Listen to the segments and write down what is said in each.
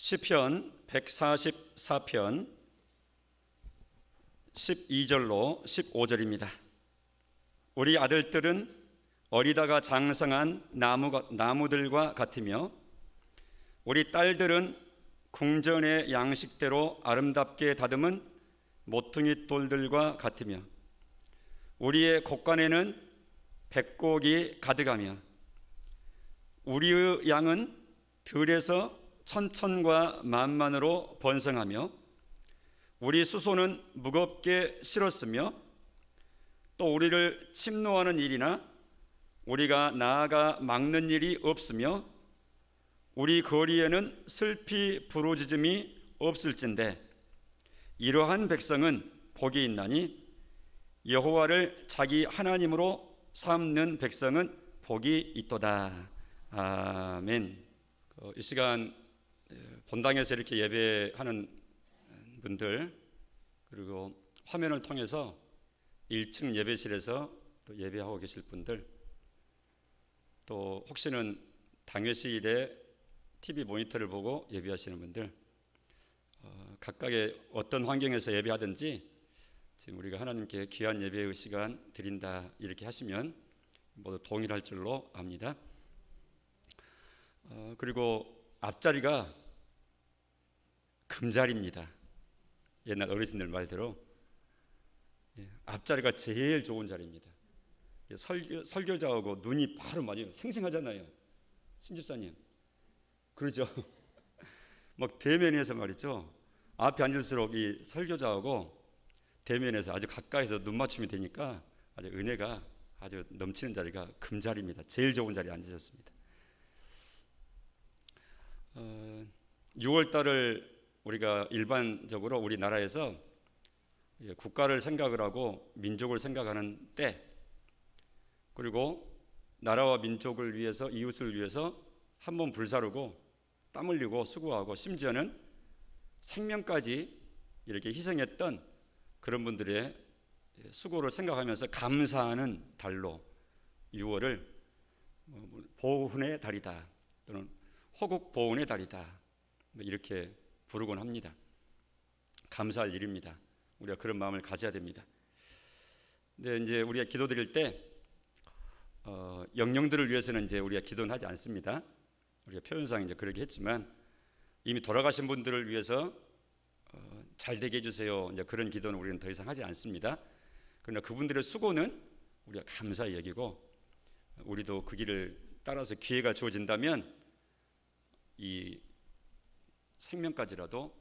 시편 144편 12절로 15절입니다. 우리 아들들은 어리다가 장성한 나무들과 같으며 우리 딸들은 궁전의 양식대로 아름답게 다듬은 모퉁이 돌들과 같으며 우리의 곳간에는 백곡이 가득하며 우리의 양은 들에서 천천과 만만으로 번성하며 우리 수소는 무겁게 실었으며 또 우리를 침노하는 일이나 우리가 나아가 막는 일이 없으며 우리 거리에는 슬피 부르짖음이 없을진데 이러한 백성은 복이 있나니 여호와를 자기 하나님으로 삼는 백성은 복이 있도다. 아멘. 이 시간 본당에서 이렇게 예배하는 분들, 그리고 화면을 통해서 1층 예배실에서 또 예배하고 계실 분들, 또 혹시는 당회실에 TV 모니터를 보고 예배하시는 분들, 각각의 어떤 환경에서 예배하든지 지금 우리가 하나님께 귀한 예배의 시간 드린다 이렇게 하시면 모두 동일할 줄로 압니다. 그리고 앞자리가 금자리입니다. 옛날 어르신들 말대로 앞자리가 제일 좋은 자리입니다. 설교자하고 눈이 바로 맞아요. 생생하잖아요. 신집사님 그러죠? 막 대면에서 말이죠. 앞에 앉을수록 이 설교자하고 대면에서 아주 가까이서 눈 맞춤이 되니까 아주 은혜가 아주 넘치는 자리가 금자리입니다. 제일 좋은 자리에 앉으셨습니다. 6월달을 우리가 일반적으로 우리나라에서 국가를 생각을 하고 민족을 생각하는 때, 그리고 나라와 민족을 위해서, 이웃을 위해서 한 몸 불사르고 땀 흘리고 수고하고 심지어는 생명까지 이렇게 희생했던 그런 분들의 수고를 생각하면서 감사하는 달로 6월을 보훈의 달이다 또는 호국 보훈의 달이다 이렇게 부르곤 합니다. 감사할 일입니다. 우리가 그런 마음을 가져야 됩니다. 근데 이제 우리가 기도드릴 때 영령들을 위해서는 이제 우리가 기도는 하지 않습니다. 우리가 표현상 이제 그러게 했지만 이미 돌아가신 분들을 위해서 잘 되게 해주세요. 이제 그런 기도는 우리는 더 이상 하지 않습니다. 그러나 그분들의 수고는 우리가 감사히 여기고 우리도 그 길을 따라서 기회가 주어진다면 이 생명까지라도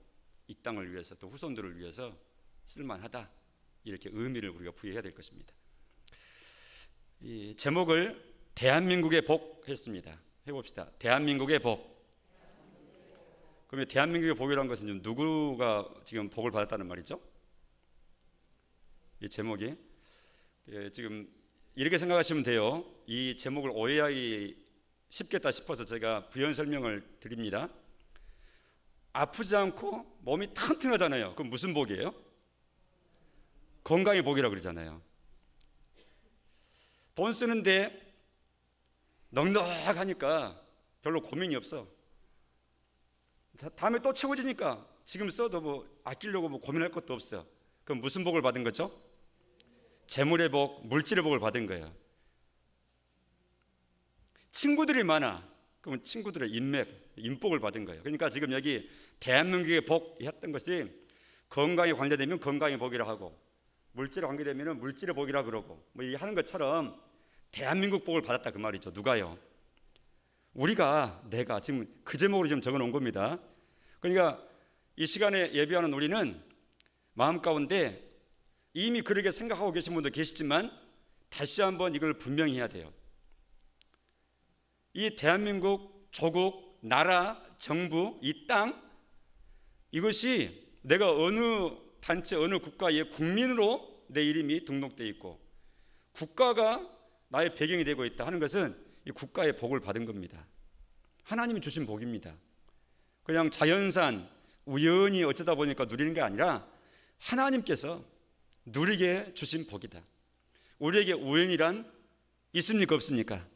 이 땅을 위해서 또 후손들을 위해서 쓸만하다 이렇게 의미를 우리가 부여해야 될 것입니다. 이 제목을 대한민국의 복 했습니다. 해봅시다. 대한민국의 복. 그러면 대한민국의 복이라는 것은 누구가 지금 복을 받았다는 말이죠? 이 제목이 지금 이렇게 생각하시면 돼요. 이 제목을 오해하기 쉽겠다 싶어서 제가 부연 설명을 드립니다. 아프지 않고 몸이 튼튼하잖아요. 그럼 무슨 복이에요? 건강의 복이라고 그러잖아요. 돈 쓰는데 넉넉하니까 별로 고민이 없어. 다음에 또 채워지니까 지금 써도 뭐 아끼려고 뭐 고민할 것도 없어. 그럼 무슨 복을 받은 거죠? 재물의 복, 물질의 복을 받은 거예요. 친구들이 많아. 그러면 친구들의 인맥, 인복을 받은 거예요. 그러니까 지금 여기 대한민국의 복 했던 것이 건강에 관계되면 건강의 복이라 하고 물질에 관계되면 물질의 복이라 그러고 뭐 이 하는 것처럼 대한민국 복을 받았다 그 말이죠. 누가요? 내가 지금 그 제목으로 지금 적어 놓은 겁니다. 그러니까 이 시간에 예배하는 우리는 마음 가운데 이미 그렇게 생각하고 계신 분도 계시지만 다시 한번 이걸 분명히 해야 돼요. 이 대한민국, 조국, 나라, 정부, 이 땅, 이것이 내가 어느 단체, 어느 국가의 국민으로 내 이름이 등록되어 있고 국가가 나의 배경이 되고 있다 하는 것은 이 국가의 복을 받은 겁니다. 하나님이 주신 복입니다. 그냥 자연산, 우연히 어쩌다 보니까 누리는 게 아니라 하나님께서 누리게 주신 복이다. 우리에게 우연이란 있습니까? 없습니까?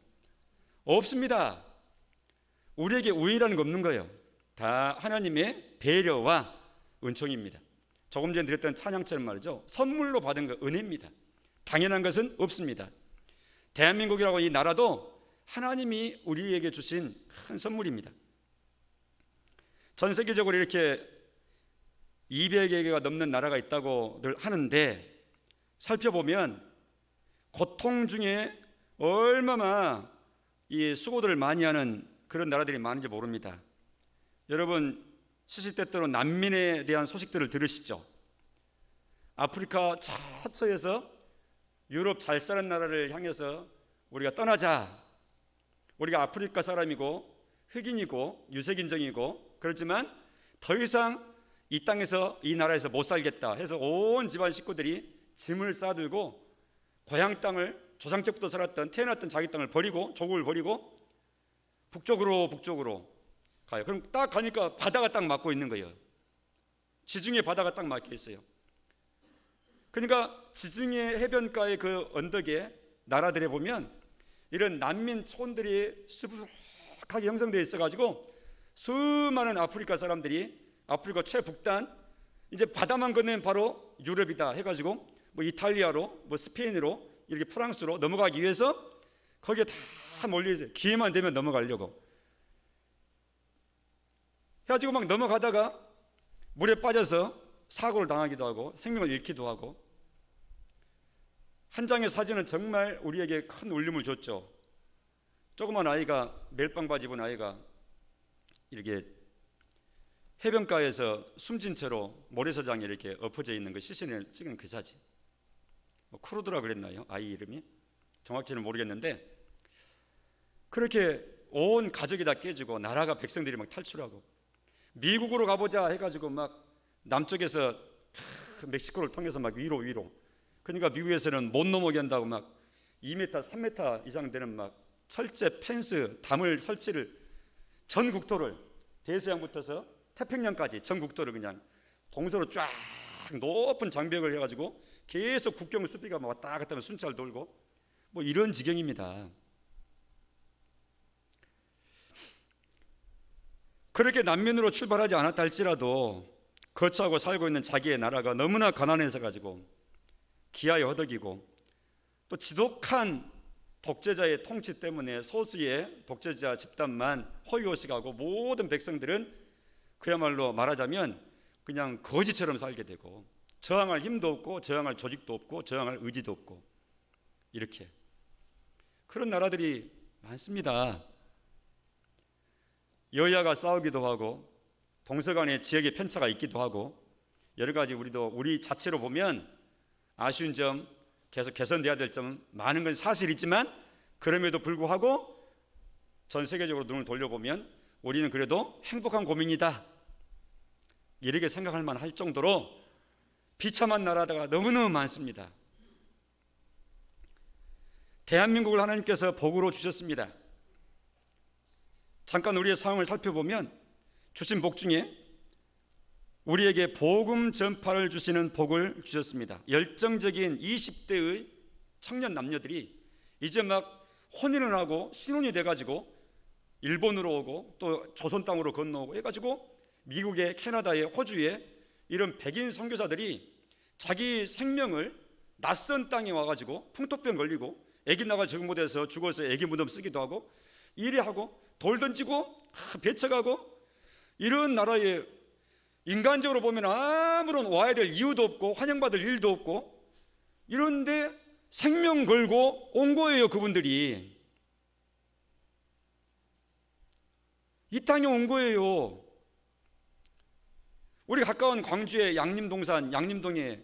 없습니다. 우리에게 우연이라는 거 없는 거예요. 다 하나님의 배려와 은총입니다. 조금 전에 드렸던 찬양처럼 말이죠. 선물로 받은 거 은혜입니다. 당연한 것은 없습니다. 대한민국이라고 이 나라도 하나님이 우리에게 주신 큰 선물입니다. 전 세계적으로 이렇게 200여 개가 넘는 나라가 있다고 늘 하는데 살펴보면 고통 중에 얼마나 이 수고들을 많이 하는 그런 나라들이 많은지 모릅니다. 여러분 시시때때로 난민에 대한 소식들을 들으시죠? 아프리카 저처에서 유럽 잘 사는 나라를 향해서 우리가 떠나자. 우리가 아프리카 사람이고 흑인이고 유색인종이고 그렇지만 더 이상 이 땅에서 이 나라에서 못 살겠다 해서 온 집안 식구들이 짐을 싸들고 고향 땅을 조상 때부터 살았던 태어났던 자기 땅을 버리고 조국을 버리고 북쪽으로 가요. 그럼 딱 가니까 바다가 딱 막고 있는 거예요. 지중해 바다가 딱 막혀 있어요. 그러니까 지중해 해변가의 그 언덕에 나라들에 보면 이런 난민촌들이 수북하게 형성되어 있어가지고 수많은 아프리카 사람들이 아프리카 최북단 이제 바다만 건너면 바로 유럽이다 해가지고 뭐 이탈리아로 뭐 스페인으로 이렇게 프랑스로 넘어가기 위해서 거기에 다 몰려있어요. 기회만 되면 넘어가려고 해가지고 막 넘어가다가 물에 빠져서 사고를 당하기도 하고 생명을 잃기도 하고 한 장의 사진은 정말 우리에게 큰 울림을 줬죠. 조그만 아이가 멜빵 바지 입은 아이가 이렇게 해변가에서 숨진 채로 모래사장에 이렇게 엎어져 있는 그 시신을 찍은 그 사진. 뭐 크루드라 그랬나요? 아이 이름이? 정확히는 모르겠는데 그렇게 온 가족이 다 깨지고 나라가 백성들이 막 탈출하고 미국으로 가보자 해가지고 막 남쪽에서 멕시코를 통해서 막 위로 그러니까 미국에서는 못 넘어게 한다고 막 2m, 3m 이상 되는 막 철제 펜스 담을 설치를 전 국토를 대서양부터서 태평양까지 전 국토를 그냥 동서로 쫙 높은 장벽을 해가지고 계속 국경 수비가 막 왔다 갔다 하면 순찰 돌고 뭐 이런 지경입니다. 그렇게 난민으로 출발하지 않았다 할지라도 거처하고 살고 있는 자기의 나라가 너무나 가난해서 가지고 기아에 허덕이고 또 지독한 독재자의 통치 때문에 소수의 독재자 집단만 호의호식하고 모든 백성들은 그야말로 말하자면 그냥 거지처럼 살게 되고 저항할 힘도 없고 저항할 조직도 없고 저항할 의지도 없고 이렇게 그런 나라들이 많습니다. 여야가 싸우기도 하고 동서간에 지역의 편차가 있기도 하고 여러 가지 우리 자체로 보면 아쉬운 점 계속 개선돼야 될 점 많은 건 사실이지만 그럼에도 불구하고 전 세계적으로 눈을 돌려보면 우리는 그래도 행복한 고민이다 이렇게 생각할 만할 정도로 비참한 나라가 너무너무 많습니다. 대한민국을 하나님께서 복으로 주셨습니다. 잠깐 우리의 상황을 살펴보면 주신 복 중에 우리에게 복음 전파를 주시는 복을 주셨습니다. 열정적인 20대의 청년 남녀들이 이제 막 혼인을 하고 신혼이 돼가지고 일본으로 오고 또 조선 땅으로 건너오고 해가지고 미국에 캐나다에 호주에 이런 백인 선교사들이 자기 생명을 낯선 땅에 와가지고 풍토병 걸리고 애기 나가 적응 못해서 죽어서 애기 무덤 쓰기도 하고 이래 하고 돌 던지고 배쳐가고 이런 나라에 인간적으로 보면 아무런 와야 될 이유도 없고 환영받을 일도 없고 이런데 생명 걸고 온 거예요. 그분들이 이 땅에 온 거예요. 우리 가까운 광주의 양림동산 양림동의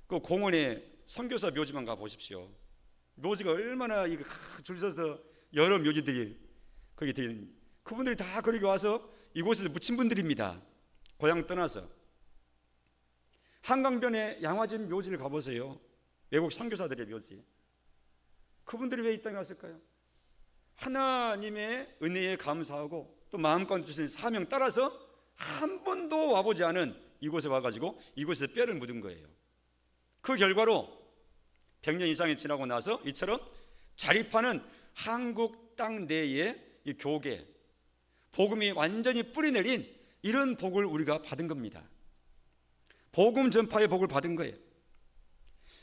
그 공원에 선교사 묘지만 가 보십시오. 묘지가 얼마나 줄 서서 여러 묘지들이 거기 있는 그분들이 다 거기 와서 이곳에서 묻힌 분들입니다. 고향 떠나서 한강변에 양화진 묘지를 가보세요. 외국 선교사들의 묘지. 그분들이 왜 이 땅에 왔을까요? 하나님의 은혜에 감사하고 또 마음껏 주신 사명 따라서 한 번도 와보지 않은 이곳에 와가지고 이곳에서 뼈를 묻은 거예요. 그 결과로 100년 이상이 지나고 나서 이처럼 자립하는 한국 땅 내의 이 교계 복음이 완전히 뿌리내린 이런 복을 우리가 받은 겁니다. 복음 전파의 복을 받은 거예요.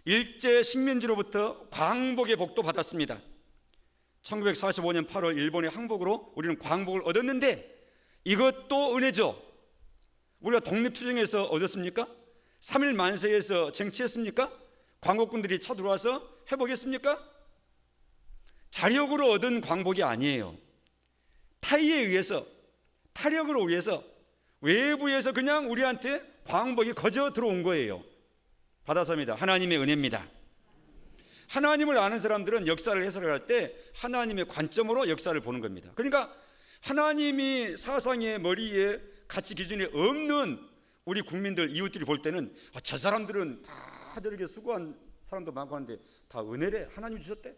일제 식민지로부터 광복의 복도 받았습니다. 1945년 8월 일본의 항복으로 우리는 광복을 얻었는데 이것도 은혜죠. 우리가 독립투쟁에서 얻었습니까? 3일 만세에서 쟁취했습니까? 광복군들이 쳐들어와서 회복했습니까? 자력으로 얻은 광복이 아니에요. 타의에 의해서, 타력으로 의해서, 외부에서 그냥 우리한테 광복이 거저 들어온 거예요. 받아서입니다. 하나님의 은혜입니다. 하나님을 아는 사람들은 역사를 해석할 때 하나님의 관점으로 역사를 보는 겁니다. 그러니까 하나님이 사상의 머리에 가치 기준이 없는 우리 국민들, 이웃들이 볼 때는 저 사람들은 다 저렇게 수고한 사람도 많고 한데 다 은혜래, 하나님이 주셨대,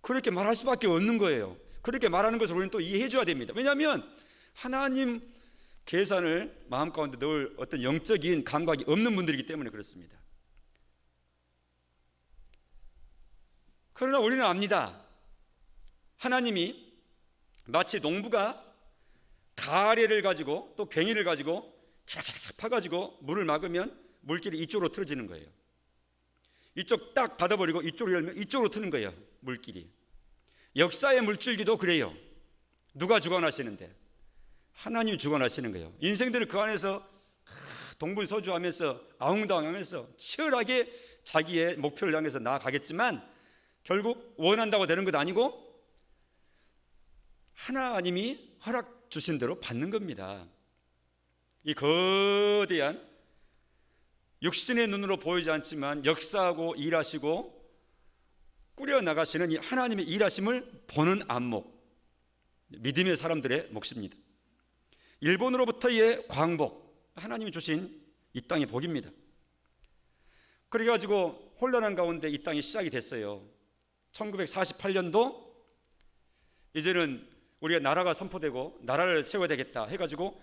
그렇게 말할 수밖에 없는 거예요. 그렇게 말하는 것을 우리는 또 이해해 줘야 됩니다. 왜냐하면 하나님 계산을 마음 가운데 늘 어떤 영적인 감각이 없는 분들이기 때문에 그렇습니다. 그러나 우리는 압니다. 하나님이 마치 농부가 가래를 가지고 또 괭이를 가지고 파가지고 물을 막으면 물길이 이쪽으로 틀어지는 거예요. 이쪽 딱 닫아버리고 이쪽으로 열면 이쪽으로 트는 거예요, 물길이. 역사의 물줄기도 그래요. 누가 주관하시는데? 하나님이 주관하시는 거예요. 인생들은 그 안에서 동분서주하면서 아웅다웅하면서 치열하게 자기의 목표를 향해서 나아가겠지만 결국 원한다고 되는 것 아니고 하나님이 허락 주신 대로 받는 겁니다. 이 거대한 육신의 눈으로 보이지 않지만 역사하고 일하시고 꾸려나가시는 이 하나님의 일하심을 보는 안목, 믿음의 사람들의 몫입니다. 일본으로부터의 광복, 하나님이 주신 이 땅의 복입니다. 그래가지고 혼란한 가운데 이 땅이 시작이 됐어요. 1948년도 이제는 우리가 나라가 선포되고 나라를 세워야 되겠다 해가지고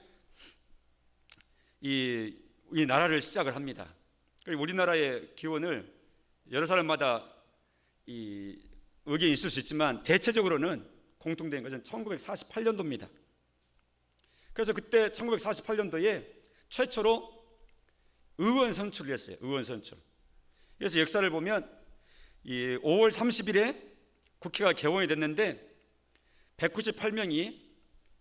이 나라를 시작을 합니다. 그리고 우리나라의 기원을 여러 사람마다 이 의견이 있을 수 있지만 대체적으로는 공통된 것은 1948년도입니다. 그래서 그때 1948년도에 최초로 의원 선출을 했어요. 의원 선출. 그래서 역사를 보면 이 5월 30일에 국회가 개원이 됐는데 198명이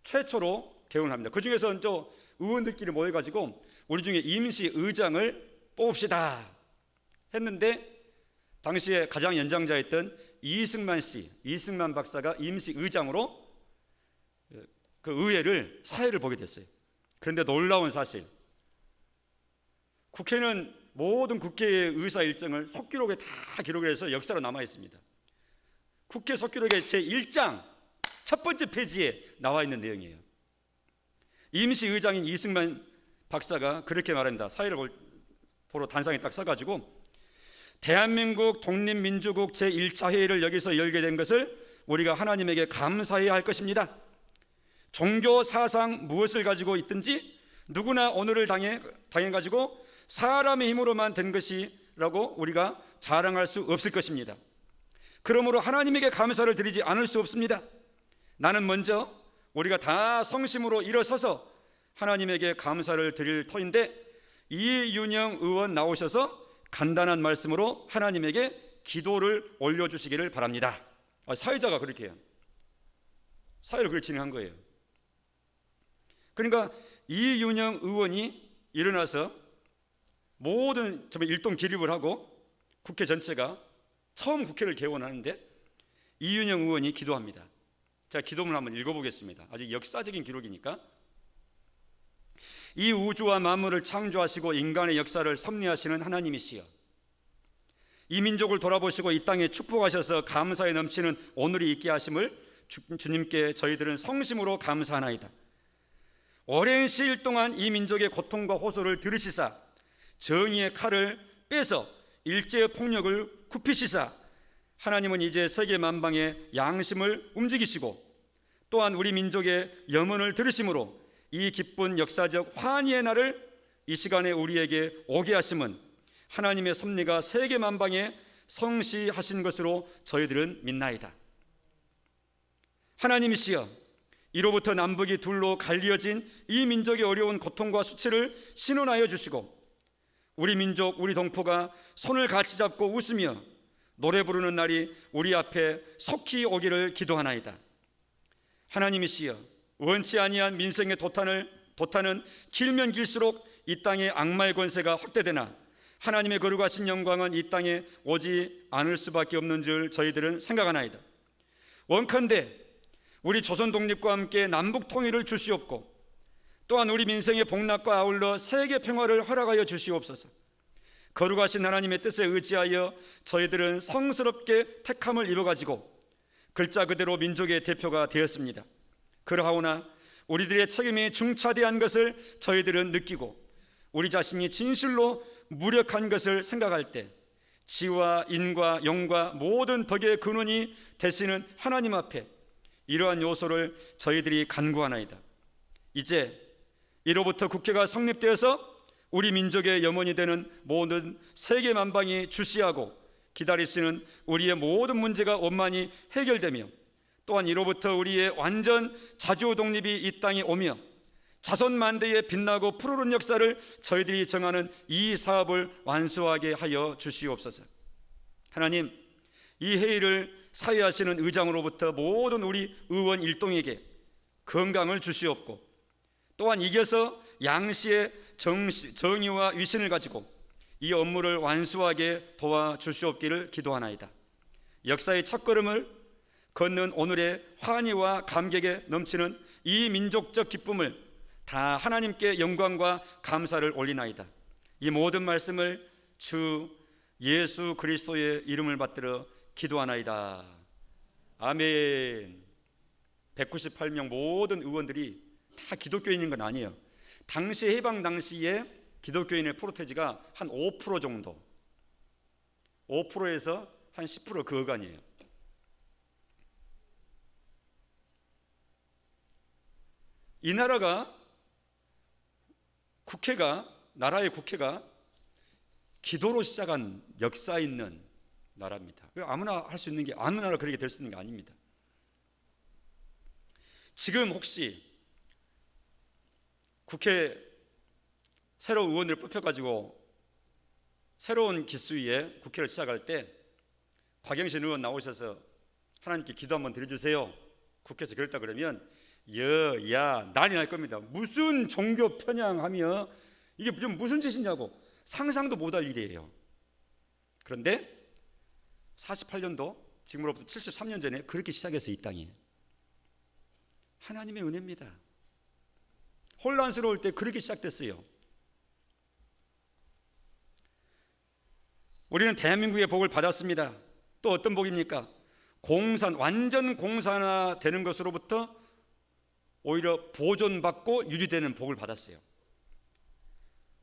최초로 개원을 합니다. 그 중에서는 또 의원들끼리 모여가지고 우리 중에 임시 의장을 뽑읍시다 했는데 당시에 가장 연장자였던 이승만 박사가 임시 의장으로 그 의회를 사회를 보게 됐어요. 그런데 놀라운 사실, 국회는 모든 국회의 의사 일정을 속기록에 다 기록을 해서 역사로 남아 있습니다. 국회 속기록의 제1장 첫 번째 페이지에 나와 있는 내용이에요. 임시 의장인 이승만 박사가 그렇게 말합니다. 사회를 보러 단상에 딱 서가지고 대한민국 독립민주국 제1차 회의를 여기서 열게 된 것을 우리가 하나님에게 감사해야 할 것입니다. 종교 사상 무엇을 가지고 있든지 누구나 오늘을 당해가지고 사람의 힘으로만 된 것이라고 우리가 자랑할 수 없을 것입니다. 그러므로 하나님에게 감사를 드리지 않을 수 없습니다. 나는 먼저 우리가 다 성심으로 일어서서 하나님에게 감사를 드릴 터인데 이윤영 의원 나오셔서 간단한 말씀으로 하나님에게 기도를 올려주시기를 바랍니다. 사회자가 그렇게 해요. 사회를 그렇게 진행한 거예요. 그러니까 이윤영 의원이 일어나서 모든 일동 기립을 하고 국회 전체가 처음 국회를 개원하는데 이윤영 의원이 기도합니다. 제가 기도문을 한번 읽어보겠습니다. 아주 역사적인 기록이니까. 이 우주와 만물을 창조하시고 인간의 역사를 섭리하시는 하나님이시여, 이 민족을 돌아보시고 이 땅에 축복하셔서 감사에 넘치는 오늘이 있게 하심을 주님께 저희들은 성심으로 감사하나이다. 오랜 시일 동안 이 민족의 고통과 호소를 들으시사 정의의 칼을 빼서 일제의 폭력을 굽히시사 하나님은 이제 세계 만방의 양심을 움직이시고 또한 우리 민족의 염원을 들으심으로 이 기쁜 역사적 환희의 날을 이 시간에 우리에게 오게 하심은 하나님의 섭리가 세계 만방에 성시하신 것으로 저희들은 믿나이다. 하나님이시여, 이로부터 남북이 둘로 갈리어진 이 민족의 어려운 고통과 수치를 신원하여 주시고 우리 민족 우리 동포가 손을 같이 잡고 웃으며 노래 부르는 날이 우리 앞에 속히 오기를 기도하나이다. 하나님이시여, 원치 아니한 민생의 도탄은 길면 길수록 이 땅의 악마의 권세가 확대되나 하나님의 거룩하신 영광은 이 땅에 오지 않을 수밖에 없는 줄 저희들은 생각하나이다. 원컨대 우리 조선 독립과 함께 남북 통일을 주시옵고 또한 우리 민생의 복락과 아울러 세계 평화를 허락하여 주시옵소서. 거룩하신 하나님의 뜻에 의지하여 저희들은 성스럽게 택함을 입어가지고 글자 그대로 민족의 대표가 되었습니다. 그러하오나 우리들의 책임이 중차대한 것을 저희들은 느끼고 우리 자신이 진실로 무력한 것을 생각할 때 지와 인과 영과 모든 덕의 근원이 되시는 하나님 앞에 이러한 요소를 저희들이 간구하나이다. 이제 이로부터 국회가 성립되어서 우리 민족의 염원이 되는 모든 세계 만방이 주시하고 기다리시는 우리의 모든 문제가 원만히 해결되며 또한 이로부터 우리의 완전 자주 독립이 이 땅에 오며 자손 만대에 빛나고 푸르른 역사를 저희들이 정하는 이 사업을 완수하게 하여 주시옵소서. 하나님, 이 회의를 사회하시는 의장으로부터 모든 우리 의원 일동에게 건강을 주시옵고 또한 이겨서 양시의 정의와 위신을 가지고 이 업무를 완수하게 도와주시옵기를 기도하나이다. 역사의 첫걸음을 걷는 오늘의 환희와 감격에 넘치는 이 민족적 기쁨을 다 하나님께 영광과 감사를 올리나이다. 이 모든 말씀을 주 예수 그리스도의 이름을 받들어 기도하나이다. 아멘. 198명 모든 의원들이 다 기독교인인 건 아니에요. 당시 해방 당시에 기독교인의 프로테지가 한 5% 정도, 5%에서 한 10% 그 어간이에요. 이 나라가 나라의 국회가 기도로 시작한 역사 있는 나라입니다. 아무나 할 수 있는 게 아무 나라 그렇게 될 수 있는 게 아닙니다. 지금 혹시 국회 새로운 의원을 뽑혀가지고 새로운 기수위에 국회를 시작할 때 박영신 의원 나오셔서 하나님께 기도 한번 드려주세요. 국회에서 그랬다 그러면 여야 난리 날 겁니다. 무슨 종교 편향하며 이게 무슨 짓이냐고 상상도 못할 일이에요. 그런데 48년도 지금으로부터 73년 전에 그렇게 시작했어요. 이 땅이 하나님의 은혜입니다. 혼란스러울 때 그렇게 시작됐어요. 우리는 대한민국의 복을 받았습니다. 또 어떤 복입니까? 완전 공산화 되는 것으로부터 오히려 보존받고 유지되는 복을 받았어요.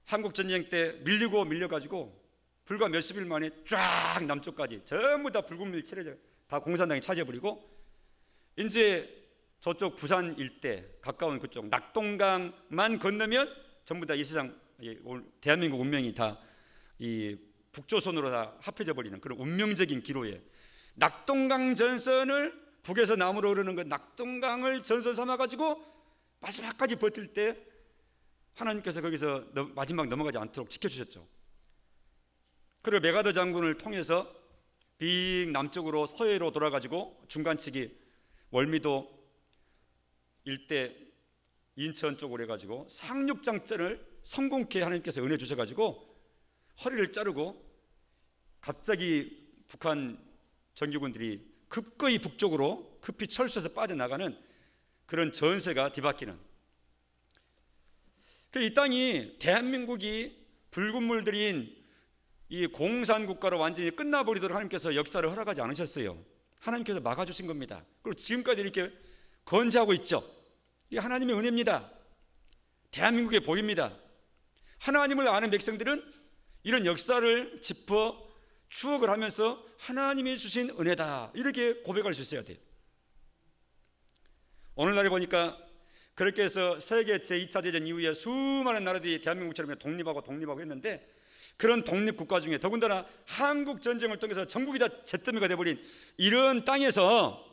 한국전쟁 때 밀려가지고 불과 몇십 일 만에 쫙 남쪽까지 전부 다 불국민이 칠해져 다 공산당이 차지해버리고 이제 저쪽 부산 일대 가까운 그쪽 낙동강만 건너면 전부 다 이 세상 대한민국 운명이 다 이 북조선으로 다 합해져 버리는 그런 운명적인 기로에 낙동강 전선을 북에서 남으로 흐르는 그 낙동강을 전선 삼아 가지고 마지막까지 버틸 때 하나님께서 거기서 마지막 넘어가지 않도록 지켜주셨죠. 그리고 메가더 장군을 통해서 빙 남쪽으로 서해로 돌아가지고 중간치기 월미도 일대 인천 쪽으로 해가지고 상륙작전을 성공케 하나님께서 은혜 주셔가지고 허리를 자르고 갑자기 북한 정규군들이 급거이 북쪽으로 급히 철수해서 빠져나가는 그런 전세가 뒤바뀌는 이 땅이 대한민국이 붉은 물들인 이 공산국가로 완전히 끝나버리도록 하나님께서 역사를 허락하지 않으셨어요. 하나님께서 막아주신 겁니다. 그리고 지금까지 이렇게 건재하고 있죠. 이게 하나님의 은혜입니다. 대한민국의 복입니다. 하나님을 아는 백성들은 이런 역사를 짚어 추억을 하면서 하나님이 주신 은혜다 이렇게 고백할 수 있어야 돼요. 오늘날에 보니까 그렇게 해서 세계 제2차 대전 이후에 수많은 나라들이 대한민국처럼 독립하고 했는데 그런 독립국가 중에 더군다나 한국 전쟁을 통해서 전국이 다 잿더미가 돼버린 이런 땅에서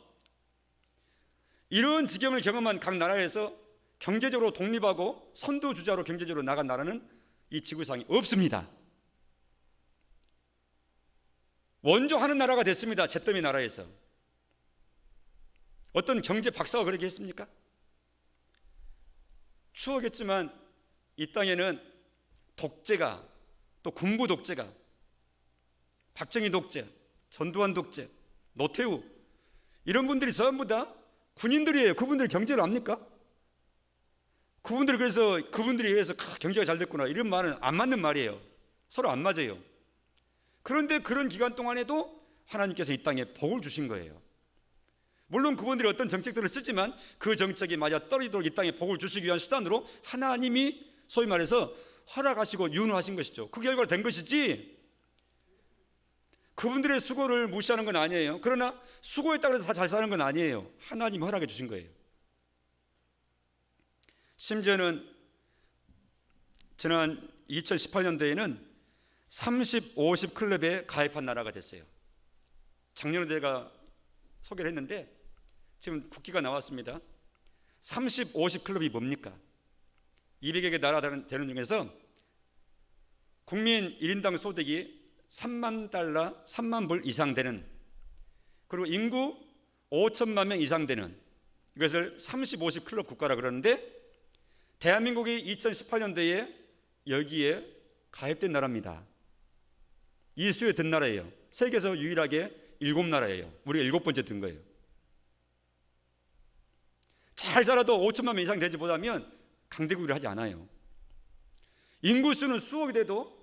이런 지경을 경험한 각 나라에서 경제적으로 독립하고 선두주자로 경제적으로 나간 나라는 이 지구상에 없습니다. 원조하는 나라가 됐습니다. 잿더미 나라에서. 어떤 경제 박사가 그렇게 했습니까? 추억했지만 이 땅에는 독재가, 또 군부 독재가, 박정희 독재, 전두환 독재, 노태우, 이런 분들이 전부 다 군인들이에요. 그분들이 경제를 압니까? 그분들이 그래서 그분들에 의해서 경제가 잘 됐구나, 이런 말은 안 맞는 말이에요. 서로 안 맞아요. 그런데 그런 기간 동안에도 하나님께서 이 땅에 복을 주신 거예요. 물론 그분들이 어떤 정책들을 쓰지만 그 정책이 맞아 떨어지도록 이 땅에 복을 주시기 위한 수단으로 하나님이 소위 말해서 허락하시고 윤호하신 것이죠. 그 결과로 된 것이지 그분들의 수고를 무시하는 건 아니에요. 그러나 수고했다고 해서 다 잘 사는 건 아니에요. 하나님이 허락해 주신 거예요. 심지어는 지난 2018년도에는 30, 50 클럽에 가입한 나라가 됐어요. 작년에 제가 소개를 했는데 지금 국기가 나왔습니다. 30, 50 클럽이 뭡니까? 200여 개 나라 되는 중에서 국민 1인당 소득이 3만 달러, 3만 불 이상 되는, 그리고 인구 5천만 명 이상 되는, 이것을 30, 50 클럽 국가라 그러는데 대한민국이 2018년도에 여기에 가입된 나라입니다. 이 수에 든 나라예요. 세계에서 유일하게 7나라예요. 우리가 7번째 든 거예요. 잘 살아도 5천만 명 이상 되지 못하면 강대국이라 하지 않아요. 인구수는 수억이 돼도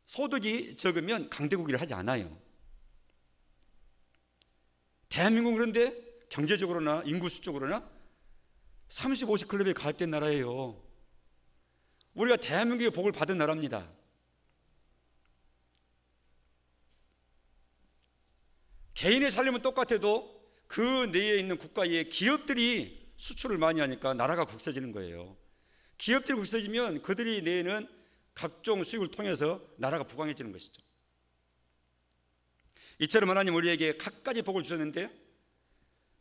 소득이 적으면 강대국이라 하지 않아요. 대한민국은 그런데 경제적으로나 인구수 쪽으로나 30, 50 클럽에 가입된 나라예요. 우리가 대한민국의 복을 받은 나라입니다. 개인의 살림은 똑같아도 그 내에 있는 국가의 기업들이 수출을 많이 하니까 나라가 국세지는 거예요. 기업들이 국세지면 그들이 내는 각종 수익을 통해서 나라가 부강해지는 것이죠. 이처럼 하나님 우리에게 갖가지 복을 주셨는데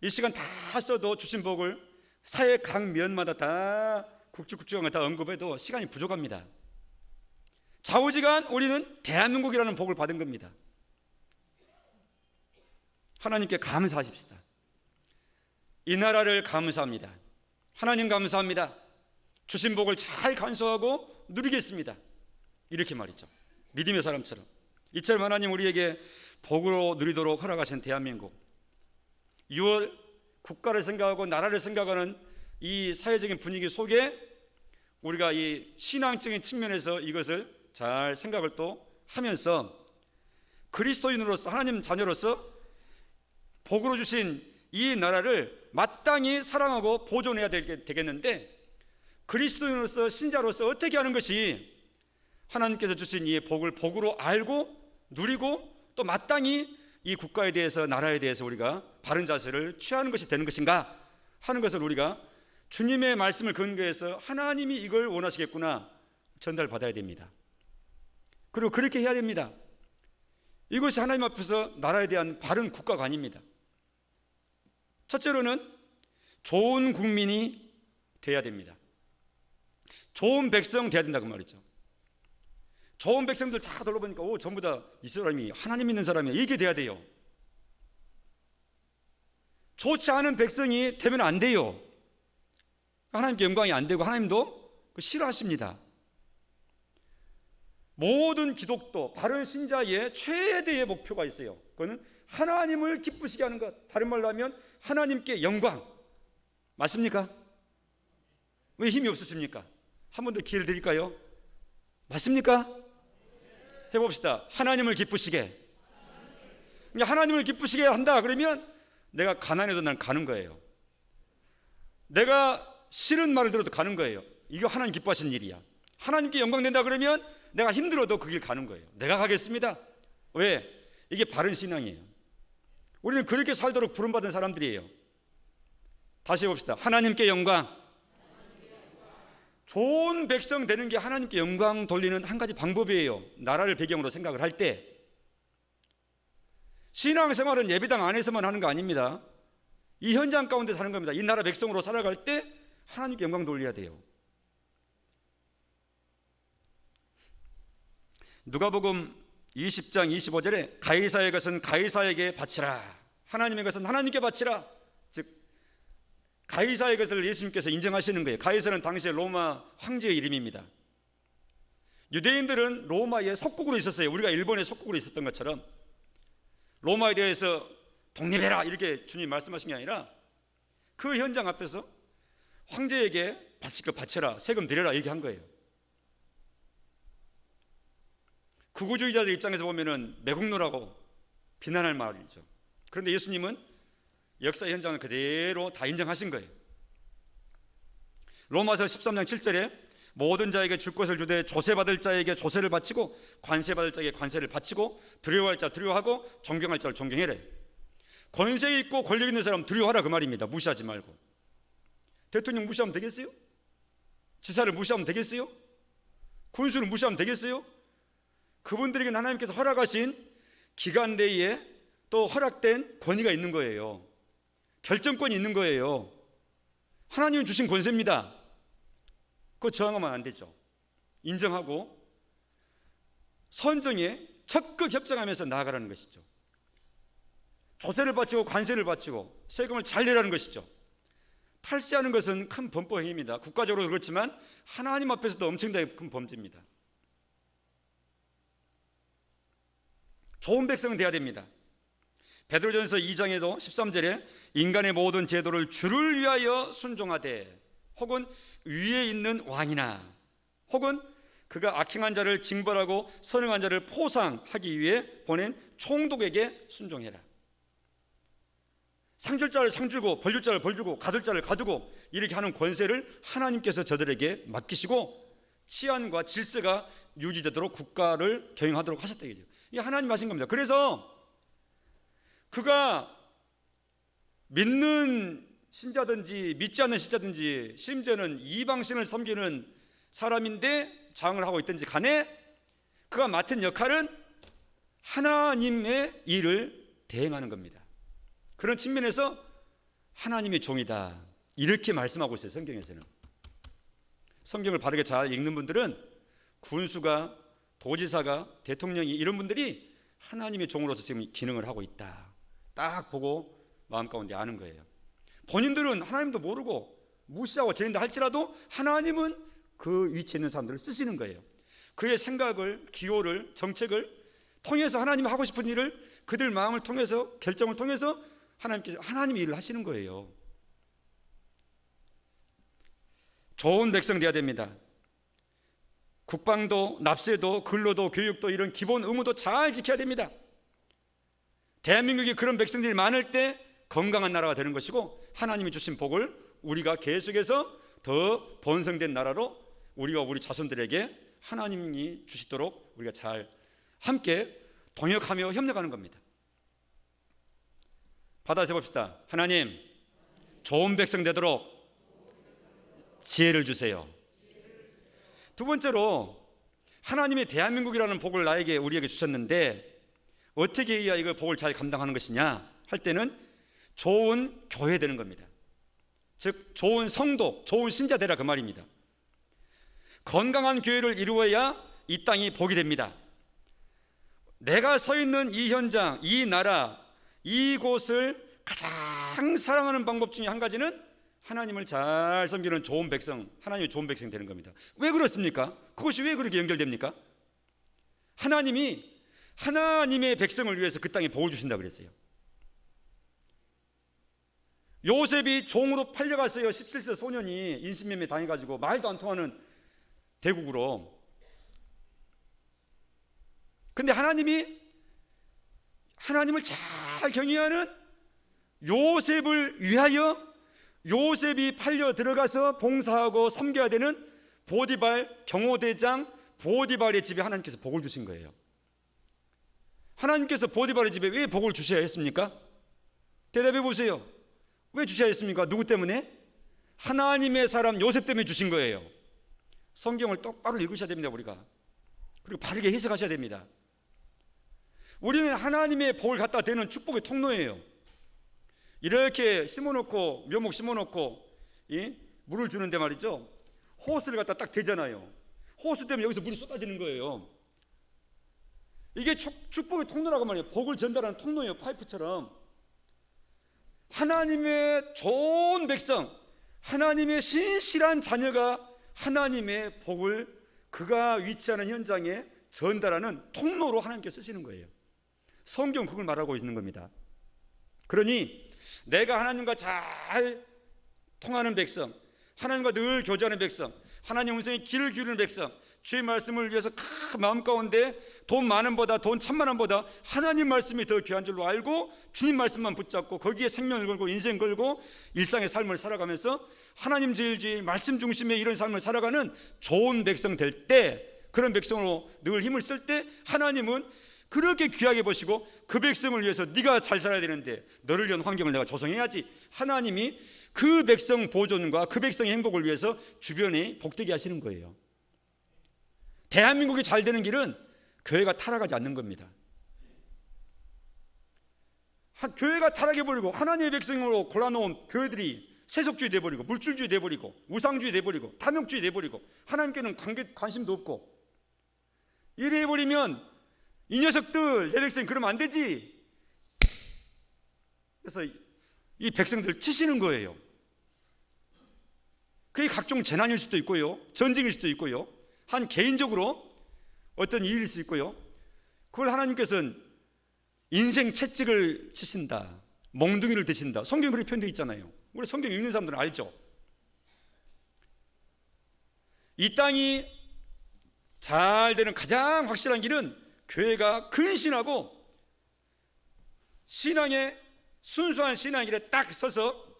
이 시간 다 써도 주신 복을 사회 각 면마다 다 굵직굵직한 거 다 언급해도 시간이 부족합니다. 좌우지간 우리는 대한민국이라는 복을 받은 겁니다. 하나님께 감사하십시다. 이 나라를 감사합니다. 하나님 감사합니다. 주신 복을 잘 간수하고 누리겠습니다. 이렇게 말이죠. 믿음의 사람처럼. 이처럼 하나님 우리에게 복으로 누리도록 허락하신 대한민국, 6월 국가를 생각하고 나라를 생각하는 이 사회적인 분위기 속에 우리가 이 신앙적인 측면에서 이것을 잘 생각을 또 하면서 그리스도인으로서, 하나님 자녀로서 복으로 주신 이 나라를 마땅히 사랑하고 보존해야 되겠는데, 그리스도인으로서, 신자로서 어떻게 하는 것이 하나님께서 주신 이 복을 복으로 알고 누리고 또 마땅히 이 국가에 대해서, 나라에 대해서 우리가 바른 자세를 취하는 것이 되는 것인가 하는 것을 우리가 주님의 말씀을 근거해서 하나님이 이걸 원하시겠구나 전달받아야 됩니다. 그리고 그렇게 해야 됩니다. 이것이 하나님 앞에서 나라에 대한 바른 국가관입니다. 첫째로는 좋은 국민이 돼야 됩니다. 좋은 백성 돼야 된다고 말이죠. 좋은 백성들 다 둘러보니까 전부 다 이 사람이 하나님 믿는 사람이야, 이게 돼야 돼요. 좋지 않은 백성이 되면 안 돼요. 하나님께 영광이 안 되고 하나님도 싫어하십니다. 모든 기독교 바른 신자의 최대의 목표가 있어요. 그거는 하나님을 기쁘시게 하는 것, 다른 말로 하면 하나님께 영광. 맞습니까? 왜 힘이 없으십니까? 한 번 더 기회를 드릴까요? 맞습니까? 해봅시다. 하나님을 기쁘시게. 하나님을 기쁘시게 한다 그러면 내가 가난해도 난 가는 거예요. 내가 싫은 말을 들어도 가는 거예요. 이거 하나님 기뻐하시는 일이야. 하나님께 영광 된다 그러면 내가 힘들어도 그 길 가는 거예요. 내가 가겠습니다. 왜? 이게 바른 신앙이에요. 우리는 그렇게 살도록 부름받은 사람들이에요. 다시 해봅시다. 하나님께 영광. 좋은 백성 되는 게 하나님께 영광 돌리는 한 가지 방법이에요. 나라를 배경으로 생각을 할 때. 신앙생활은 예배당 안에서만 하는 거 아닙니다. 이 현장 가운데 사는 겁니다. 이 나라 백성으로 살아갈 때 하나님께 영광 돌려야 돼요. 누가복음 20장 25절에 가이사의 것은 가이사에게 바치라, 하나님의 것은 하나님께 바치라. 즉 가이사의 것을 예수님께서 인정하시는 거예요. 가이사는 당시에 로마 황제의 이름입니다. 유대인들은 로마의 속국으로 있었어요. 우리가 일본의 속국으로 있었던 것처럼 로마에 대해서 독립해라 이렇게 주님 말씀하신 게 아니라 그 현장 앞에서 황제에게 바칠 것 바쳐라, 세금 드려라 얘기한 거예요. 극우주의자들 입장에서 보면은 매국노라고 비난할 말이죠. 그런데 예수님은 역사 현장을 그대로 다 인정하신 거예요. 로마서 13장 7절에 모든 자에게 줄 것을 주되 조세받을 자에게 조세를 바치고 관세받을 자에게 관세를 바치고 두려워할 자 두려워하고 존경할 자를 존경해라. 권세 있고 권력 있는 사람 두려워하라 그 말입니다. 무시하지 말고. 대통령 무시하면 되겠어요? 지사를 무시하면 되겠어요? 군수를 무시하면 되겠어요? 그분들에게 하나님께서 허락하신 기간 내에 또 허락된 권위가 있는 거예요. 결정권이 있는 거예요. 하나님이 주신 권세입니다. 그거 저항하면 안 되죠. 인정하고 선정에 적극 협정하면서 나아가라는 것이죠. 조세를 바치고 관세를 바치고 세금을 잘 내라는 것이죠. 탈세하는 것은 큰 범법 행위입니다. 국가적으로 그렇지만 하나님 앞에서도 엄청나게 큰 범죄입니다. 좋은 백성은 돼야 됩니다. 베드로전서 2장에도 13절에 인간의 모든 제도를 주를 위하여 순종하되 혹은 위에 있는 왕이나 혹은 그가 악행한 자를 징벌하고 선행한 자를 포상하기 위해 보낸 총독에게 순종해라. 상줄 자를 상주고 벌줄 자를 벌주고 가둘 자를 가두고 이렇게 하는 권세를 하나님께서 저들에게 맡기시고 치안과 질서가 유지되도록 국가를 경영하도록 하셨다 이거죠. 이게 하나님 하신 겁니다. 그래서 그가 믿는 신자든지 믿지 않는 신자든지 심지어는 이방신을 섬기는 사람인데 장을 하고 있든지 간에 그가 맡은 역할은 하나님의 일을 대행하는 겁니다. 그런 측면에서 하나님의 종이다 이렇게 말씀하고 있어요. 성경에서는. 성경을 바르게 잘 읽는 분들은 군수가 도지사가 대통령이 이런 분들이 하나님의 종으로서 지금 기능을 하고 있다 딱 보고 마음 가운데 아는 거예요. 본인들은 하나님도 모르고 무시하고 지낸다 할지라도 하나님은 그 위치에 있는 사람들을 쓰시는 거예요. 그의 생각을 기호를 정책을 통해서 하나님이 하고 싶은 일을 그들 마음을 통해서 결정을 통해서 하나님께서 하나님이 일을 하시는 거예요. 좋은 백성 되어야 됩니다. 국방도 납세도 근로도 교육도 이런 기본 의무도 잘 지켜야 됩니다. 대한민국이 그런 백성들이 많을 때 건강한 나라가 되는 것이고 하나님이 주신 복을 우리가 계속해서 더 번성된 나라로 우리가 우리 자손들에게 하나님이 주시도록 우리가 잘 함께 동역하며 협력하는 겁니다. 받아서 봅시다. 하나님 좋은 백성 되도록 지혜를 주세요. 두 번째로 하나님이 대한민국이라는 복을 나에게 우리에게 주셨는데 어떻게 해야 이걸 복을 잘 감당하는 것이냐 할 때는 좋은 교회 되는 겁니다. 즉 좋은 성도, 좋은 신자 되라 그 말입니다. 건강한 교회를 이루어야 이 땅이 복이 됩니다. 내가 서 있는 이 현장, 이 나라, 이곳을 가장 사랑하는 방법 중에 한 가지는 하나님을 잘 섬기는 좋은 백성, 하나님의 좋은 백성이 되는 겁니다. 왜 그렇습니까? 그것이 왜 그렇게 연결됩니까? 하나님이 하나님의 백성을 위해서 그 땅에 복을 주신다고 그랬어요. 요셉이 종으로 팔려갔어요. 17세 소년이 인신매매 당해가지고 말도 안 통하는 대국으로. 근데 하나님이 하나님을 잘 경외하는 요셉을 위하여 요셉이 팔려 들어가서 봉사하고 섬겨야 되는 보디발 경호대장 보디발의 집에 하나님께서 복을 주신 거예요. 하나님께서 보디발의 집에 왜 복을 주셔야 했습니까? 대답해 보세요. 왜 주셔야 했습니까? 누구 때문에? 하나님의 사람 요셉 때문에 주신 거예요. 성경을 똑바로 읽으셔야 됩니다. 우리가. 그리고 바르게 해석하셔야 됩니다. 우리는 하나님의 복을 갖다 대는 축복의 통로예요. 이렇게 심어놓고 묘목 심어놓고 물을 주는데 말이죠, 호스를 갖다 딱 대잖아요. 호스 때문에 여기서 물이 쏟아지는 거예요. 이게 축복의 통로라고 말이에요. 복을 전달하는 통로예요. 파이프처럼. 하나님의 좋은 백성, 하나님의 신실한 자녀가 하나님의 복을 그가 위치하는 현장에 전달하는 통로로 하나님께 쓰시는 거예요. 성경 그걸 말하고 있는 겁니다. 그러니 내가 하나님과 잘 통하는 백성, 하나님과 늘 교제하는 백성, 하나님 음성에 귀를 기울이는 백성, 주의 말씀을 위해서 마음 가운데 돈 많음보다, 돈 천만원보다 하나님 말씀이 더 귀한 줄로 알고 주님 말씀만 붙잡고 거기에 생명을 걸고 인생 걸고 일상의 삶을 살아가면서 하나님 제일주의 말씀 중심의 이런 삶을 살아가는 좋은 백성 될 때, 그런 백성으로 늘 힘을 쓸 때 하나님은 그렇게 귀하게 보시고 그 백성을 위해서 네가 잘 살아야 되는데 너를 위한 환경을 내가 조성해야지, 하나님이 그 백성 보존과 그 백성의 행복을 위해서 주변에 복되게 하시는 거예요. 대한민국이 잘 되는 길은 교회가 타락하지 않는 겁니다. 교회가 타락해버리고 하나님의 백성으로 골라놓은 교회들이 세속주의 돼버리고 물질주의 돼버리고 우상주의 돼버리고 탐욕주의 돼버리고 하나님께는 관심도 없고 이래 해버리면 이 녀석들 내 백성이 그러면 안 되지. 그래서 이 백성들 치시는 거예요. 그게 각종 재난일 수도 있고요, 전쟁일 수도 있고요, 한 개인적으로 어떤 일일 수 있고요. 그걸 하나님께서는 인생 채찍을 치신다, 몽둥이를 드신다, 성경에 그렇게 표현되어 있잖아요. 우리 성경 읽는 사람들은 알죠. 이 땅이 잘 되는 가장 확실한 길은 교회가 근신하고 신앙의 순수한 신앙의 길에 딱 서서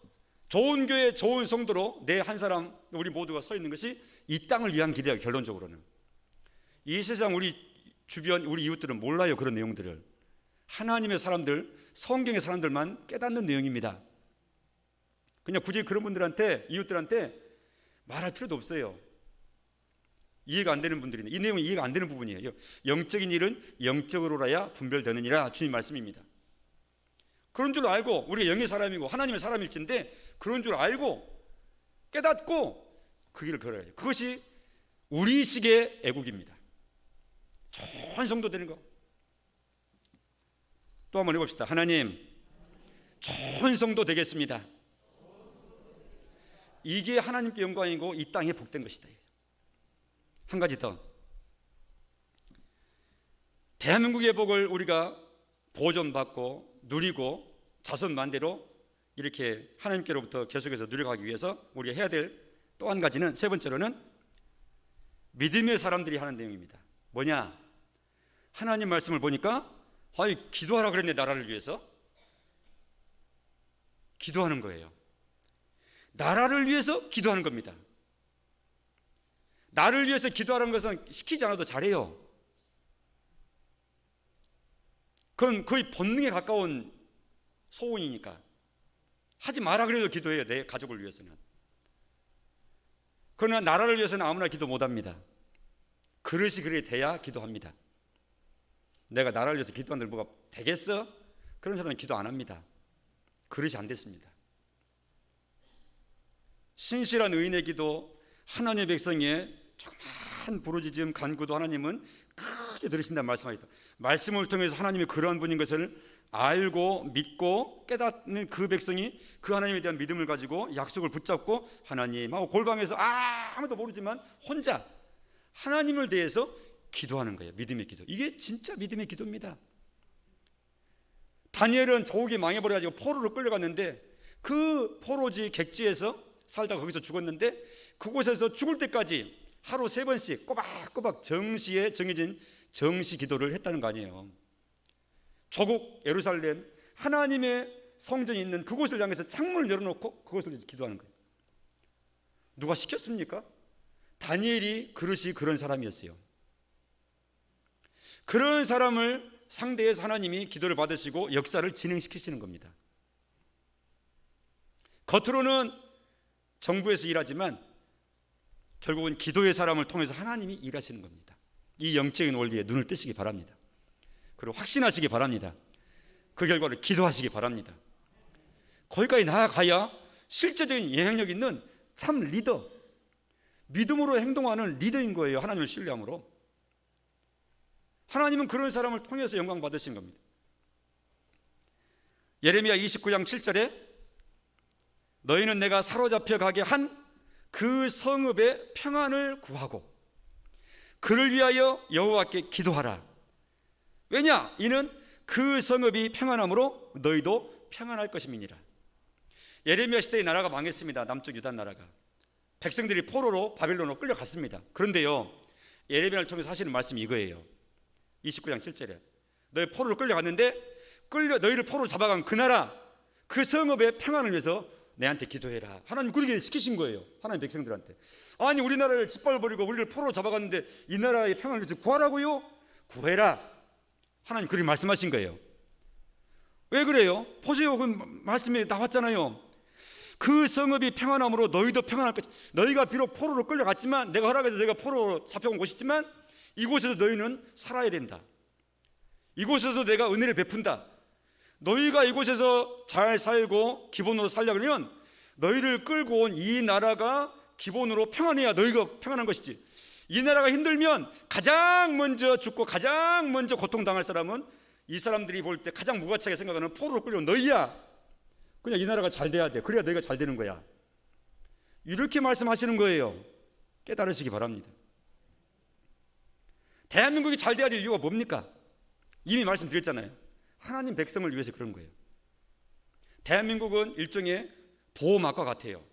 좋은 교회 좋은 성도로 내 한 사람 우리 모두가 서 있는 것이 이 땅을 위한 길이야. 결론적으로는 이 세상 우리 주변 우리 이웃들은 몰라요. 그런 내용들을 하나님의 사람들, 성경의 사람들만 깨닫는 내용입니다. 그냥 굳이 그런 분들한테, 이웃들한테 말할 필요도 없어요. 이해가 안 되는 분들인데, 이 내용이 이해가 안 되는 부분이에요. 영적인 일은 영적으로라야 분별되느니라 주님 말씀입니다. 그런 줄 알고 우리가 영의 사람이고 하나님의 사람일진데 그런 줄 알고 깨닫고 그 길을 걸어야 해요. 그것이 우리식의 애국입니다. 좋은 성도 되는 거. 또 한번 해봅시다. 하나님, 좋은 성도 되겠습니다. 이게 하나님께 영광이고 이 땅에 복된 것이다. 한 가지 더, 대한민국의 복을 우리가 보존받고 누리고 자손만대로 이렇게 하나님께로부터 계속해서 누려가기 위해서 우리가 해야 될 또 한 가지는, 세 번째로는 믿음의 사람들이 하는 내용입니다. 뭐냐? 하나님 말씀을 보니까 기도하라 그랬네. 나라를 위해서 기도하는 거예요. 나라를 위해서 기도하는 겁니다. 나를 위해서 기도하는 것은 시키지 않아도 잘해요. 그건 거의 본능에 가까운 소원이니까 하지 마라 그래도 기도해요. 내 가족을 위해서는. 그러나 나라를 위해서는 아무나 기도 못합니다. 그릇이 그래 돼야 기도합니다. 내가 나라를 위해서 기도한들 뭐가 되겠어? 그런 사람은 기도 안 합니다. 그릇이 안 됐습니다. 신실한 의인의 기도, 하나님의 백성의 조그만 부르짖음 간구도 하나님은 크게 들으신다는 말씀하셨다. 말씀을 통해서 하나님이 그러한 분인 것을 알고 믿고 깨닫는 그 백성이 그 하나님에 대한 믿음을 가지고 약속을 붙잡고 하나님하고 골방에서 아무도 모르지만 혼자 하나님을 대해서 기도하는 거예요. 믿음의 기도. 이게 진짜 믿음의 기도입니다. 다니엘은 조국이 망해버려가지고 포로로 끌려갔는데 그 포로지 객지에서 살다가 거기서 죽었는데 그곳에서 죽을 때까지 하루 3번씩 꼬박꼬박 정시에 정해진 정시 기도를 했다는 거 아니에요. 조국 예루살렘 하나님의 성전이 있는 그곳을 향해서 창문을 열어놓고 그곳을 기도하는 거예요. 누가 시켰습니까? 다니엘이 그릇이 그런 사람이었어요. 그런 사람을 상대해서 하나님이 기도를 받으시고 역사를 진행시키시는 겁니다. 겉으로는 정부에서 일하지만 결국은 기도의 사람을 통해서 하나님이 일하시는 겁니다. 이 영적인 원리에 눈을 뜨시기 바랍니다. 그리고 확신하시기 바랍니다. 그 결과를 기도하시기 바랍니다. 거기까지 나아가야 실제적인 영향력 있는 참 리더, 믿음으로 행동하는 리더인 거예요. 하나님을 신뢰함으로. 하나님은 그런 사람을 통해서 영광 받으신 겁니다. 예레미야 29장 7절에 너희는 내가 사로잡혀 가게 한 그 성읍의 평안을 구하고 그를 위하여 여호와께 기도하라. 왜냐? 이는 그 성읍이 평안함으로 너희도 평안할 것임이니라. 예레미야 시대의 나라가 망했습니다. 남쪽 유다 나라가. 백성들이 포로로 바빌론으로 끌려갔습니다. 그런데요, 예레미야를 통해서 하시는 말씀이 이거예요. 29장 7절에 너희 포로로 끌려갔는데 너희를 포로로 잡아간 그 나라, 그 성읍의 평안을 위해서 내한테 기도해라. 하나님 그렇게 시키신 거예요. 하나님 백성들한테. 아니 우리나라를 짓밟아버리고 우리를 포로로 잡아갔는데 이 나라의 평안을 위해서 구하라고요? 구해라. 하나님 그렇게 말씀하신 거예요. 왜 그래요? 보세요. 그 말씀이 나왔잖아요. 그 성읍이 평안함으로 너희도 평안할 것. 너희가 비록 포로로 끌려갔지만, 내가 허락해서 너희가 포로로 잡혀온 곳이지만 이곳에서 너희는 살아야 된다. 이곳에서 내가 은혜를 베푼다. 너희가 이곳에서 잘 살고 기본으로 살려고 하면 너희를 끌고 온 이 나라가 기본으로 평안해야 너희가 평안한 것이지. 이 나라가 힘들면 가장 먼저 죽고 가장 먼저 고통당할 사람은 이 사람들이 볼 때 가장 무가치하게 생각하는 포로로 끌려온 너희야. 그냥 이 나라가 잘 돼야 돼. 그래야 너희가 잘 되는 거야. 이렇게 말씀하시는 거예요. 깨달으시기 바랍니다. 대한민국이 잘 돼야 될 이유가 뭡니까? 이미 말씀드렸잖아요. 하나님 백성을 위해서 그런 거예요. 대한민국은 일종의 보호막과 같아요.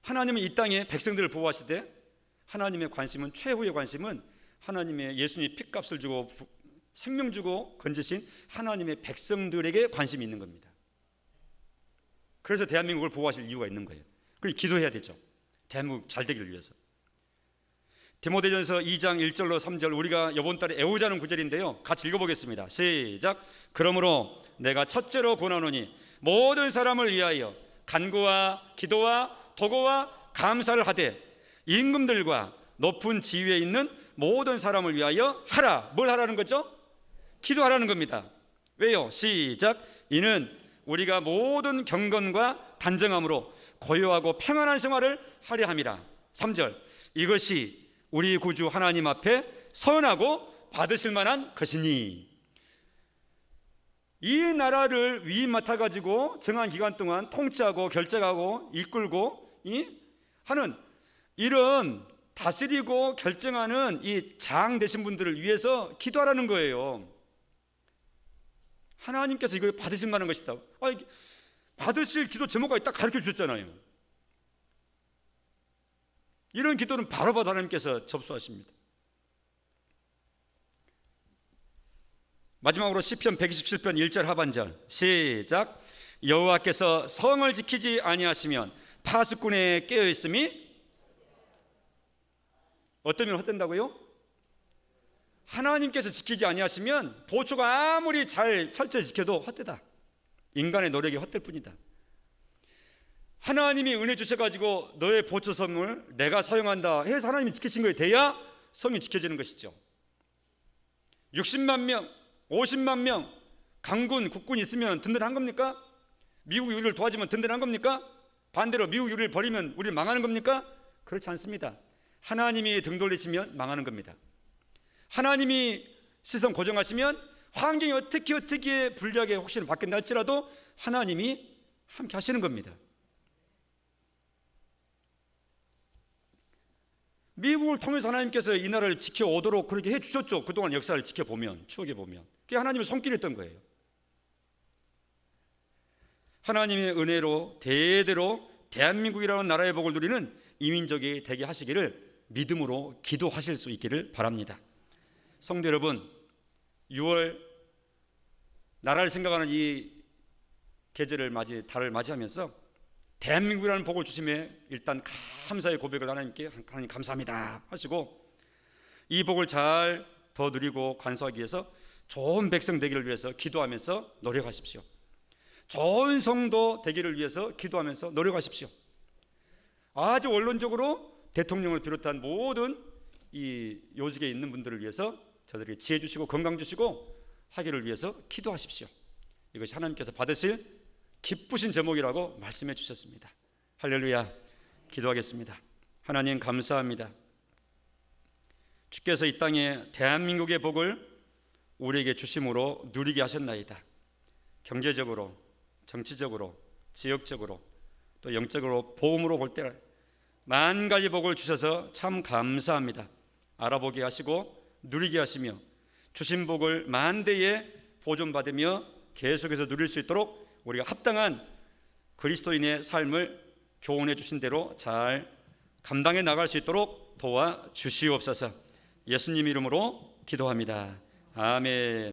하나님은 이 땅에 백성들을 보호하실 때 하나님의 관심은, 최후의 관심은 하나님의 예수님이 핏값을 주고 생명 주고 건지신 하나님의 백성들에게 관심이 있는 겁니다. 그래서 대한민국을 보호하실 이유가 있는 거예요. 그리고 기도해야 되죠. 대한민국 잘 되기를 위해서. 디모데전서 2장 1절로 3절, 우리가 이번 달에 애우자는 구절인데요, 같이 읽어보겠습니다. 시작. 그러므로 내가 첫째로 권하노니 모든 사람을 위하여 간구와 기도와 도고와 감사를 하되 임금들과 높은 지위에 있는 모든 사람을 위하여 하라. 뭘 하라는 거죠? 기도하라는 겁니다. 왜요? 시작. 이는 우리가 모든 경건과 단정함으로 고요하고 평안한 생활을 하려 함이라. 3절. 이것이 우리 구주 하나님 앞에 선하고 받으실 만한 것이니. 이 나라를 위임 맡아가지고 정한 기간 동안 통치하고 결정하고 이끌고 하는 이런 다스리고 결정하는 이 장 되신 분들을 위해서 기도하라는 거예요. 하나님께서 이걸 받으실 만한 것이다. 받으실 기도 제목까지 딱 가르쳐 주셨잖아요. 이런 기도는 바로바로 하나님께서 접수하십니다. 마지막으로 시편 127편 1절 하반절 시작. 여호와께서 성을 지키지 아니하시면 파수꾼에 깨어 있음이 어떠면 헛된다고요? 하나님께서 지키지 아니하시면 보초가 아무리 잘 철저히 지켜도 헛되다. 인간의 노력이 헛될 뿐이다. 하나님이 은혜 주셔가지고 너의 보초성을 내가 사용한다 해서 하나님이 지키신 거에 돼야 성이 지켜지는 것이죠. 60만 명, 50만 명 강군, 국군이 있으면 든든한 겁니까? 미국이 우리를 도와주면 든든한 겁니까? 반대로 미국이 우리를 버리면 우리를 망하는 겁니까? 그렇지 않습니다. 하나님이 등 돌리시면 망하는 겁니다. 하나님이 시선 고정하시면 환경이 어떻게 불리하게 혹시나 바뀐다 할지라도 하나님이 함께 하시는 겁니다. 미국을 통해서 하나님께서 이 나라를 지켜오도록 그렇게 해주셨죠. 그동안 역사를 지켜보면, 추억해 보면 그게 하나님의 손길이었던 거예요. 하나님의 은혜로 대대로 대한민국이라는 나라의 복을 누리는 이민족이 되게 하시기를 믿음으로 기도하실 수 있기를 바랍니다. 성도 여러분, 6월 나라를 생각하는 이 계절을 달을 맞이하면서 대한민국이라는 복을 주심에 일단 감사의 고백을 하나님께, 하나님 감사합니다 하시고, 이 복을 잘 더 누리고 간수하기 위해서 좋은 백성 되기를 위해서 기도하면서 노력하십시오. 좋은 성도 되기를 위해서 기도하면서 노력하십시오. 아주 원론적으로 대통령을 비롯한 모든 이 요직에 있는 분들을 위해서 저들에게 지혜 주시고 건강 주시고 하기를 위해서 기도하십시오. 이것이 하나님께서 받으실 기쁘신 제목이라고 말씀해 주셨습니다. 할렐루야. 기도하겠습니다. 하나님 감사합니다. 주께서 이 땅에 대한민국의 복을 우리에게 주심으로 누리게 하셨나이다. 경제적으로, 정치적으로, 지역적으로, 또 영적으로, 복음으로 볼 때 만 가지 복을 주셔서 참 감사합니다. 알아보게 하시고 누리게 하시며 주신 복을 만대에 보존받으며 계속해서 누릴 수 있도록 우리가 합당한 그리스도인의 삶을 교훈해 주신 대로 잘 감당해 나갈 수 있도록 도와 주시옵소서. 예수님 이름으로 기도합니다. 아멘.